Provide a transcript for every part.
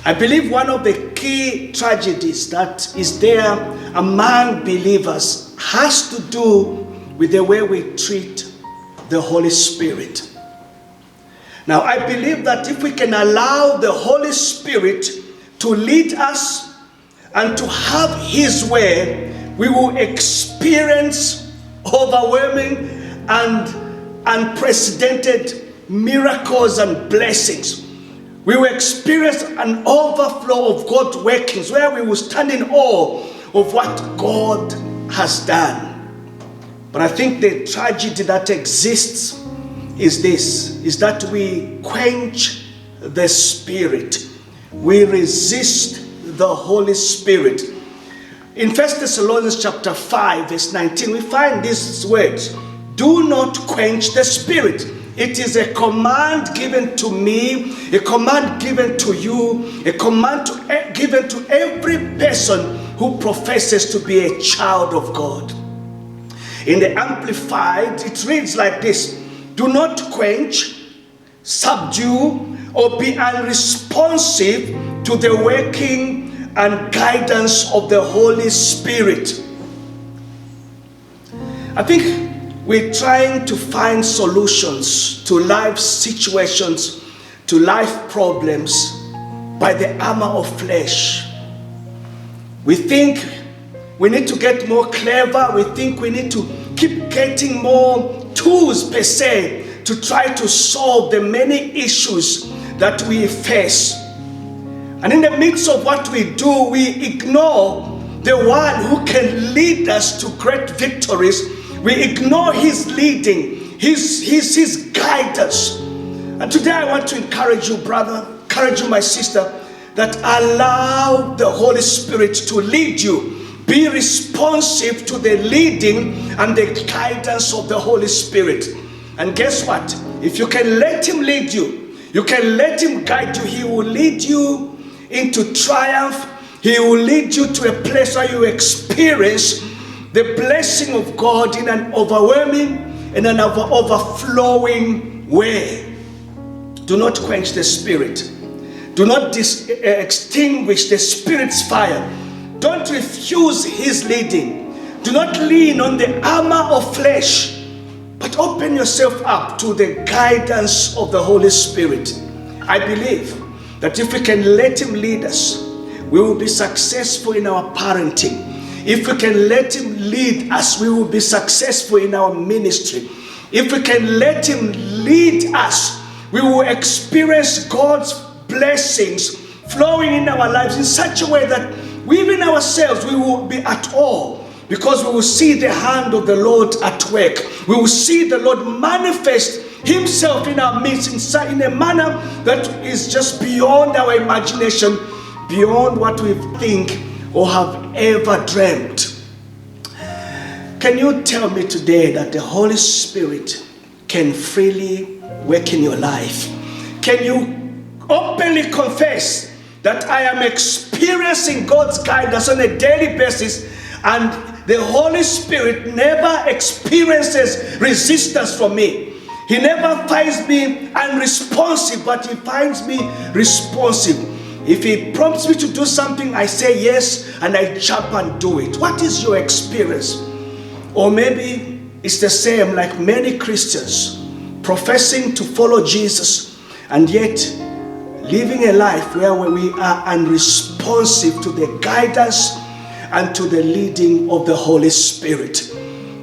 I believe one of the key tragedies that is there among believers has to do with the way we treat the Holy Spirit. Now, I believe that if we can allow the Holy Spirit to lead us and to have His way, we will experience overwhelming and unprecedented miracles and blessings. We will experience an overflow of God's workings where we will stand in awe of what God has done. But I think the tragedy that exists is this, is that we quench the Spirit. We resist the Holy Spirit. In 1 Thessalonians chapter 5, verse 19, we find these words, do not quench the Spirit. It is a command given to me, a command given to you, a command given to every person who professes to be a child of God. In the Amplified, it reads like this, do not quench, subdue, or be unresponsive to the working and guidance of the Holy Spirit. I think we're trying to find solutions to life situations, to life problems by the armor of flesh. We think we need to get more clever. We think we need to keep getting more tools per se to try to solve the many issues that we face. And in the midst of what we do, we ignore the one who can lead us to great victories. We ignore His leading, his guidance. And today I want to encourage you, brother, encourage you, my sister, that allow the Holy Spirit to lead you. Be responsive to the leading and the guidance of the Holy Spirit. And guess what? If you can let Him lead you, you can let Him guide you, He will lead you into triumph. He will lead you to a place where you experience the blessing of God in an overwhelming and an overflowing way. Do not quench the Spirit. Do not extinguish the Spirit's fire. Don't refuse His leading. Do not lean on the armor of flesh, but open yourself up to the guidance of the Holy Spirit. I believe that if we can let Him lead us, we will be successful in our parenting. If we can let Him lead us, we will be successful in our ministry. If we can let Him lead us, we will experience God's blessings flowing in our lives in such a way that we even ourselves, we will be at awe, because we will see the hand of the Lord at work. We will see the Lord manifest Himself in our midst in a manner that is just beyond our imagination, beyond what we think or have ever dreamt. Can you tell me today that the Holy Spirit can freely work in your life? Can you openly confess that I am experiencing God's guidance on a daily basis, and the Holy Spirit never experiences resistance from me? He never finds me unresponsive, but He finds me responsive. If He prompts me to do something, I say yes, and I jump and do it. What is your experience? Or maybe it's the same like many Christians professing to follow Jesus, and yet living a life where we are unresponsive to the guidance and to the leading of the Holy Spirit.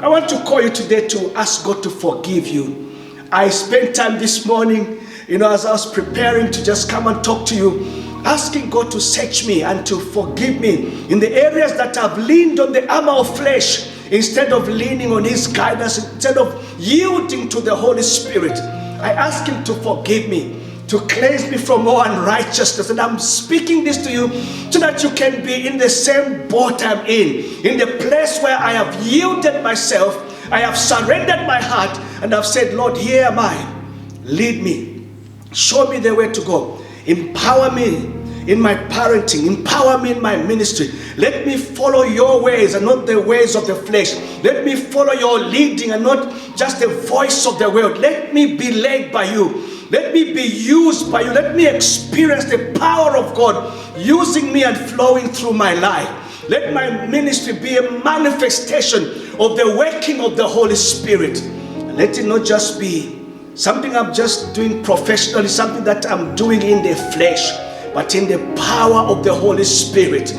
I want to call you today to ask God to forgive you. I spent time this morning, as I was preparing to just come and talk to you, asking God to search me and to forgive me in the areas that I've leaned on the armor of flesh instead of leaning on His guidance, instead of yielding to the Holy Spirit. I ask Him to forgive me, to cleanse me from all unrighteousness. And I'm speaking this to you so that you can be in the same boat I'm in the place where I have yielded myself, I have surrendered my heart, and I've said, Lord, here am I. Lead me. Show me the way to go. Empower me in my parenting. Empower me in my ministry. Let me follow your ways and not the ways of the flesh. Let me follow your leading and not just the voice of the world. Let me be led by you. Let me be used by you. Let me experience the power of God using me and flowing through my life. Let my ministry be a manifestation of the working of the Holy Spirit. And let it not just be something I'm just doing professionally, something that I'm doing in the flesh, but in the power of the Holy Spirit.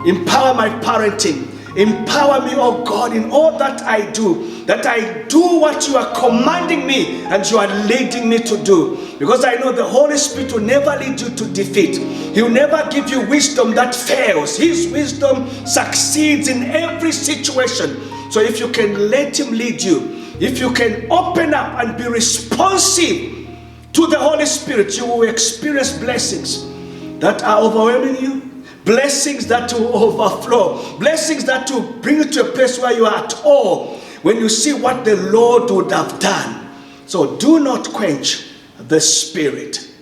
Empower my parenting. Empower me, oh God, in all that I do what you are commanding me and you are leading me to do. Because I know the Holy Spirit will never lead you to defeat. He will never give you wisdom that fails. His wisdom succeeds in every situation. So if you can let him lead you, if you can open up and be responsive to the Holy Spirit, you will experience blessings that are overwhelming you. Blessings that will overflow. Blessings that will bring you to a place where you are at awe when you see what the Lord would have done. So do not quench the Spirit.